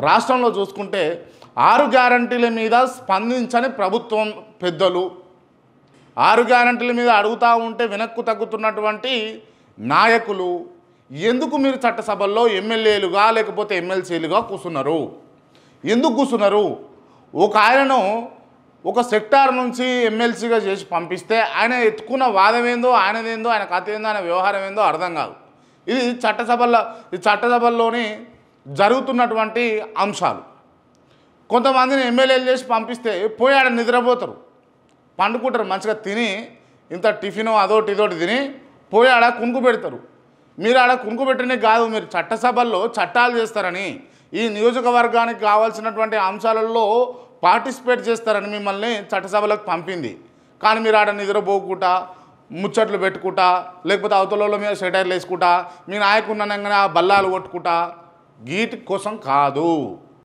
రాష్ట్రంలో చూసుకుంటే 6 గ్యారంటీల మీద స్పందించని ప్రభుత్వం పెద్దలు, 6 గ్యారంటీల మీద అడుగుతూ ఉంటే వెనక్కు తగ్గుతున్నటువంటి నాయకులు ఎందుకు మీరు చట్టసభల్లో ఎమ్మెల్యేలుగా లేకపోతే ఎమ్మెల్సీలుగా కూర్చున్నారు? ఎందుకు కూర్చున్నారు? ఒక ఆయనను ఒక సెక్టార్ నుంచి ఎమ్మెల్సీగా చేసి పంపిస్తే ఆయన ఎత్తుకున్న వాదం ఏందో, ఆయనదేందో, ఆయన కథ ఏందో, ఆయన వ్యవహారం ఏందో అర్థం కాదు. ఇది చట్టసభల్లోని జరుగుతున్నటువంటి అంశాలు. కొంతమందిని ఎమ్మెల్యేలు చేసి పంపిస్తే పోయి ఆడ నిద్రపోతారు, పండుకుంటారు, మంచిగా తిని ఇంత టిఫిన్ అదోటి ఇదోటి తిని పోయి ఆడ కునుకు పెడతారు. మీరు ఆడ కునుకు పెట్టనే కాదు, మీరు చట్టసభల్లో చట్టాలు చేస్తారని, ఈ నియోజకవర్గానికి కావాల్సినటువంటి అంశాలలో పార్టిసిపేట్ చేస్తారని మిమ్మల్ని చట్టసభలకు పంపింది. కానీ మీరు ఆడ నిద్రపోకుండా ముచ్చట్లు పెట్టుకుంటా, లేకపోతే అవతల మీద సెటైర్లు వేసుకుంటా, మీ నాయకుడు అనగానే ఆ బల్లాలు కొట్టుకుంటా, గీటి కోసం కాదు.